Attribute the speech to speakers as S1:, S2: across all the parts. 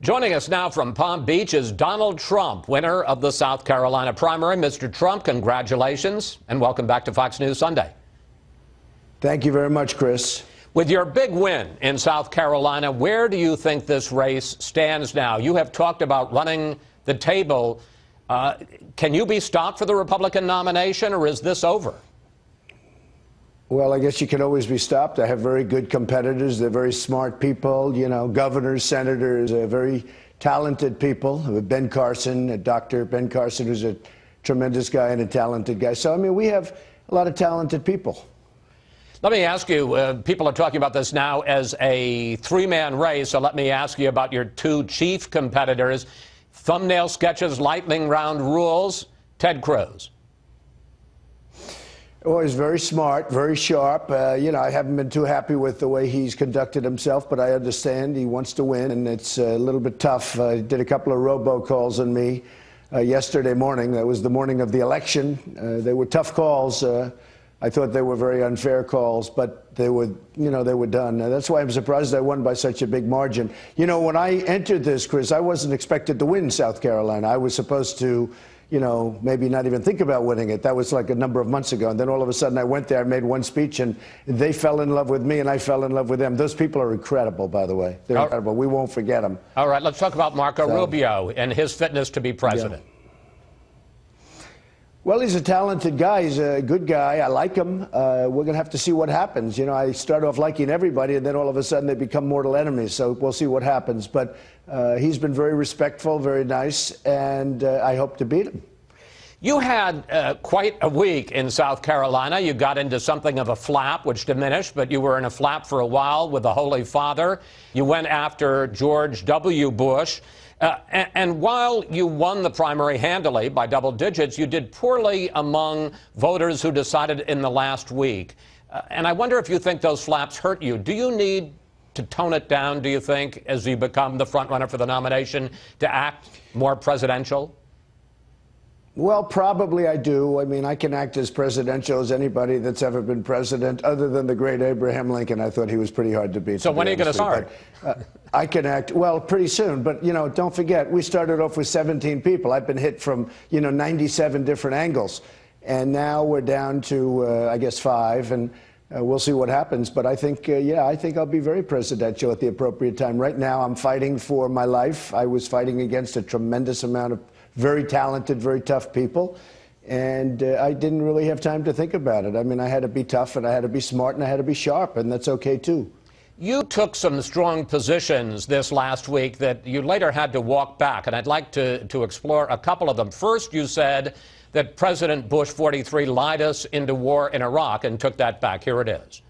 S1: Joining us now from Palm Beach is Donald Trump, winner of the South Carolina primary. Mr. Trump, congratulations, and welcome back to Fox News Sunday.
S2: Thank you very much, Chris.
S1: With your big win in South Carolina, where do you think this race stands now? You have talked about running the table. Can you be stopped for the Republican nomination, or is this over?
S2: Well, I guess you can always be stopped. I have very good competitors. They're very smart people, you know, governors, senators, very talented people. Ben Carson, Dr. Ben Carson, who's a tremendous guy and a talented guy. So, I mean, we have a lot of talented people.
S1: Let me ask you, people are talking about this now as a three-man race, so let me ask you about your two chief competitors. Thumbnail sketches, lightning round rules, Ted Cruz.
S2: Well, he's very smart, very sharp. You know, I haven't been too happy with the way he's conducted himself, but I understand he wants to win, and it's a little bit tough. He did a couple of robocalls on me yesterday morning. That was the morning of the election. They were tough calls. I thought they were very unfair calls, but they were, you know, they were done. That's why I'm surprised I won by such a big margin. You know, when I entered this, Chris, I wasn't expected to win South Carolina. I was supposed to, you know, maybe not even think about winning it. That was like a number of months ago. And then all of a sudden I went there, I made one speech, and they fell in love with me, and I fell in love with them. Those people are incredible, by the way. They're incredible. We won't forget them.
S1: All right, let's talk about Marco Rubio and his fitness to be president.
S2: Yeah. Well, he's a talented guy. He's a good guy. I like him. We're going to have to see what happens. You know, I start off liking everybody, and then all of a sudden they become mortal enemies. So we'll see what happens. But he's been very respectful, very nice, and I hope to beat him.
S1: You had quite a week in South Carolina. You got into something of a flap, which diminished, but you were in a flap for a while with the Holy Father. You went after George W. Bush. And while you won the primary handily by double digits, you did poorly among voters who decided in the last week. And I wonder if you think those flaps hurt you. Do you need to tone it down, do you think, as you become the front runner for the nomination, to act more presidential?
S2: Well, probably I do. I mean, I can act as presidential as anybody that's ever been president, other than the great Abraham Lincoln. I thought he was pretty hard to beat.
S1: So when are you going to start?
S2: I can act, well, pretty soon. But, you know, don't forget, we started off with 17 people. I've been hit from, you know, 97 different angles. And now we're down to, I guess, 5. And we'll see what happens. But I think, yeah, I think I'll be very presidential at the appropriate time. Right now, I'm fighting for my life. I was fighting against a tremendous amount of very talented, very tough people, and I didn't really have time to think about it. I mean, I had to be tough, and I had to be smart, and I had to be sharp, and that's okay, too.
S1: You took some strong positions this last week that you later had to walk back, and I'd like to explore a couple of them. First, you said that President Bush 43 lied us into war in Iraq and took that back. Here it is.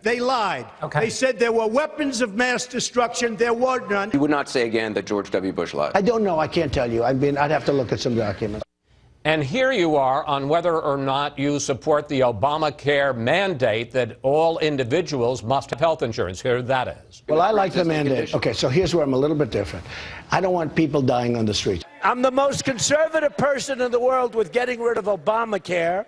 S3: They lied.
S1: Okay.
S3: They said there were weapons of mass destruction. There were none.
S4: You would not say again that George W. Bush lied?
S2: I don't know. I can't tell you. I mean, I'd have to look at some documents.
S1: And here you are on whether or not you support the Obamacare mandate that all individuals must have health insurance. Here that is.
S2: Well, I like the mandate. Okay, so here's where I'm a little bit different. I don't want people dying on the streets.
S3: I'm the most conservative person in the world with getting rid of Obamacare.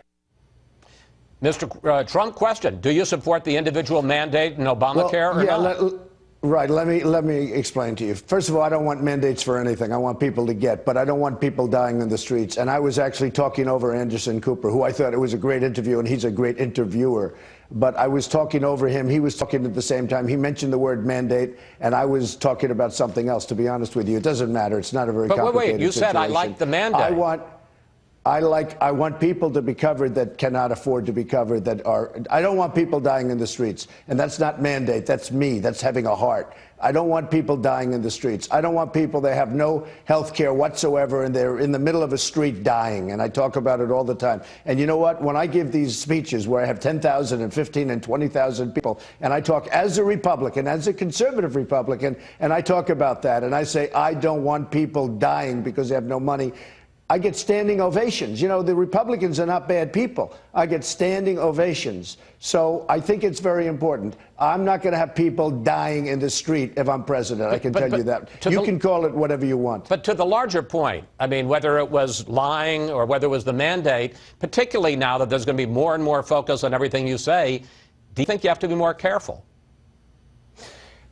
S1: Mr. Trump, question. Do you support the individual mandate in Obamacare or not?
S2: Right. Let me explain to you. First of all, I don't want mandates for anything. I want people to get, but I don't want people dying in the streets. And I was actually talking over Anderson Cooper, who I thought it was a great interview, and he's a great interviewer. But I was talking over him. He was talking at the same time. He mentioned the word mandate, and I was talking about something else, to be honest with you. It doesn't matter. It's not a very complicated
S1: wait, you
S2: situation.
S1: said I like the mandate.
S2: I want people to be covered that cannot afford to be covered, that are, I don't want people dying in the streets. And that's not mandate, that's me, that's having a heart. I don't want people dying in the streets. I don't want people that have no health care whatsoever and they're in the middle of a street dying. And I talk about it all the time. And you know what? When I give these speeches where I have 10,000 and 15 and 20,000 people, and I talk as a Republican, as a conservative Republican, and I talk about that, and I say, I don't want people dying because they have no money. I get standing ovations. You know, the Republicans are not bad people. I get standing ovations. So I think it's very important. I'm not going to have people dying in the street if I'm president. I can tell you that. You can call it whatever you want.
S1: But to the larger point, I mean, whether it was lying or whether it was the mandate, particularly now that there's going to be more and more focus on everything you say, do you think you have to be more careful?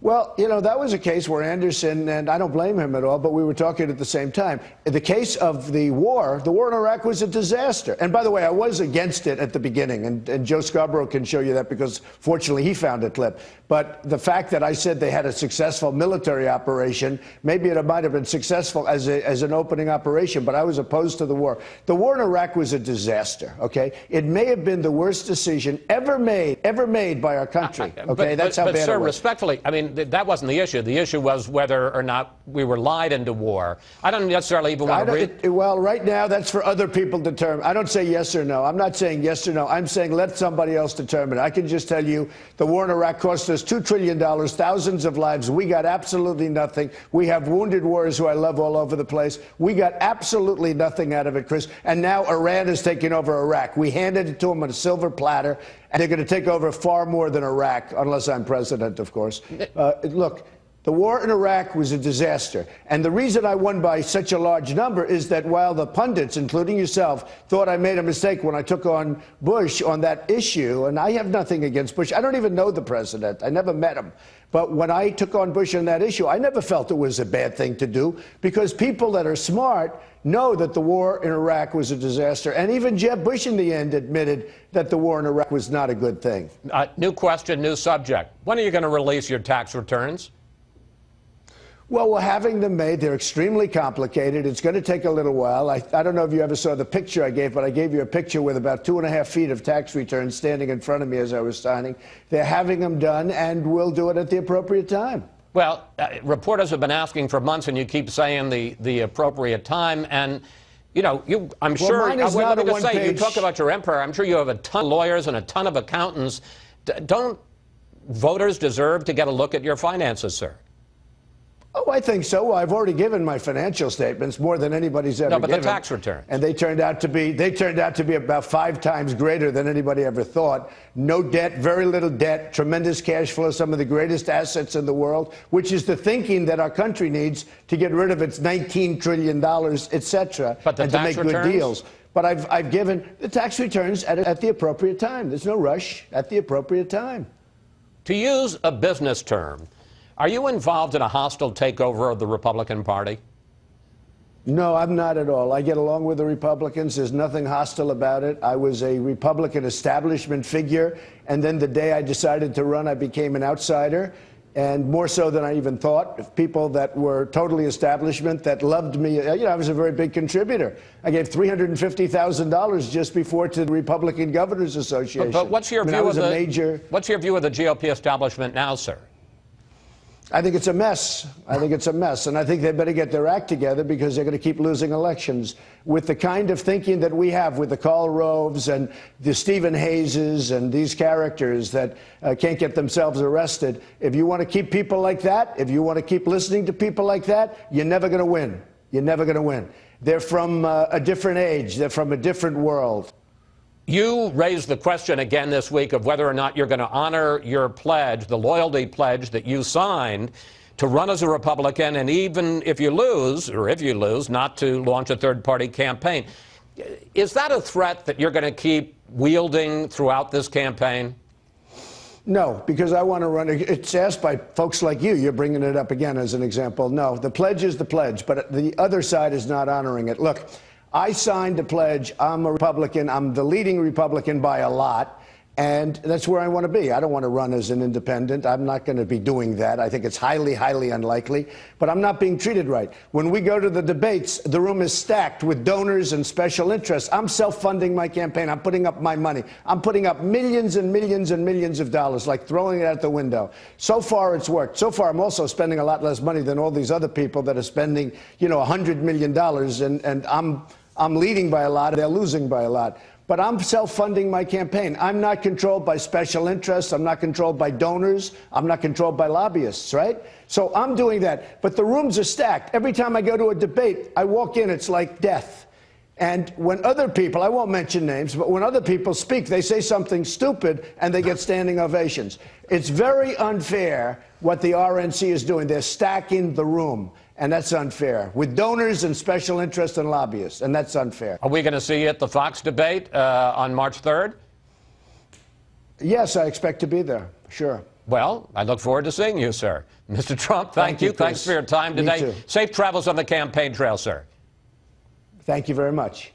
S2: Well, you know, that was a case where Anderson, and I don't blame him at all, but we were talking at the same time. In the case of the war in Iraq was a disaster. And by the way, I was against it at the beginning, and Joe Scarborough can show you that because fortunately he found a clip. But the fact that I said they had a successful military operation, maybe it might have been successful as an opening operation, but I was opposed to the war. The war in Iraq was a disaster, okay? It may have been the worst decision ever made by our country, okay? That's how bad it was.
S1: But, sir, respectfully, I mean, that wasn't the issue. The issue was whether or not we were lied into war. I don't necessarily even want to read.
S2: Well, right now, that's for other people to determine. I don't say yes or no. I'm not saying yes or no. I'm saying let somebody else determine. I can just tell you the war in Iraq cost us $2 trillion, thousands of lives. We got absolutely nothing. We have wounded warriors who I love all over the place. We got absolutely nothing out of it, Chris. And now Iran is taking over Iraq. We handed it to them on a silver platter, and they're going to take over far more than Iraq, unless I'm president, of course. Look, the war in Iraq was a disaster. And the reason I won by such a large number is that while the pundits, including yourself, thought I made a mistake when I took on Bush on that issue, and I have nothing against Bush. I don't even know the president. I never met him. But when I took on Bush on that issue, I never felt it was a bad thing to do because people that are smart know that the war in Iraq was a disaster. And even Jeb Bush in the end admitted that the war in Iraq was not a good thing.
S1: New question, new subject. When are you going to release your tax returns?
S2: Well, we're having them made. They're extremely complicated. It's going to take a little while. I don't know if you ever saw the picture I gave, but I gave you a picture with about 2.5 feet of tax returns standing in front of me as I was signing. They're having them done, and we'll do it at the appropriate time.
S1: Well, reporters have been asking for months, and you keep saying the appropriate time. And, you know, I'm sure,
S2: mine is not
S1: let me
S2: a
S1: just say, you
S2: one-page.
S1: talk about your empire. I'm sure you have a ton of lawyers and a ton of accountants. Don't voters deserve to get a look at your finances, sir?
S2: Oh, I think so. Well, I've already given my financial statements more than anybody's ever given.
S1: No, but the tax returns.
S2: And they turned out to be about 5 times greater than anybody ever thought. No debt, very little debt, tremendous cash flow, some of the greatest assets in the world, which is the thinking that our country needs to get rid of its $19 trillion, et cetera, and to make good deals. But I've given the tax returns at the appropriate time. There's no rush, at the appropriate time.
S1: To use a business term, are you involved in a hostile takeover of the Republican Party?
S2: No, I'm not at all. I get along with the Republicans. There's nothing hostile about it. I was a Republican establishment figure, and then the day I decided to run, I became an outsider, and more so than I even thought. People that were totally establishment that loved me. You know, I was a very big contributor. I gave $350,000 just before to the Republican Governors Association.
S1: But what's your view of what's your view of the GOP establishment now, sir?
S2: I think it's a mess. I think it's a mess. And I think they better get their act together because they're going to keep losing elections. With the kind of thinking that we have with the Karl Roves and the Stephen Hayeses and these characters that can't get themselves arrested, if you want to keep people like that, if you want to keep listening to people like that, you're never going to win. You're never going to win. They're from a different age. They're from a different world.
S1: You raised the question again this week of whether or not you're going to honor your pledge, the loyalty pledge that you signed to run as a Republican, and even if you lose, not to launch a third-party campaign. Is that a threat that you're going to keep wielding throughout this campaign?
S2: No, because I want to run. It's asked by folks like you. You're bringing it up again as an example. No, the pledge is the pledge, but the other side is not honoring it. Look, I signed a pledge. I'm a Republican. I'm the leading Republican by a lot, and that's where I want to be. I don't want to run as an independent. I'm not going to be doing that. I think it's highly, highly unlikely, but I'm not being treated right. When we go to the debates, the room is stacked with donors and special interests. I'm self-funding my campaign. I'm putting up my money. I'm putting up millions and millions and millions of dollars, like throwing it out the window. So far, it's worked. So far, I'm also spending a lot less money than all these other people that are spending, you know, $100 million, and I'm leading by a lot, they're losing by a lot. But I'm self-funding my campaign. I'm not controlled by special interests. I'm not controlled by donors. I'm not controlled by lobbyists, right? So I'm doing that. But the rooms are stacked. Every time I go to a debate, I walk in, it's like death. And when other people, I won't mention names, but when other people speak, they say something stupid and they get standing ovations. It's very unfair what the RNC is doing. They're stacking the room. And that's unfair, with donors and special interests and lobbyists, and that's unfair.
S1: Are we going to see you at the Fox debate on March 3rd?
S2: Yes, I expect to be there, sure.
S1: Well, I look forward to seeing you, sir. Mr. Trump, thank you. Thanks
S2: Chris.
S1: for your time
S2: Me
S1: today.
S2: too.
S1: Safe travels on the campaign trail, sir.
S2: Thank you very much.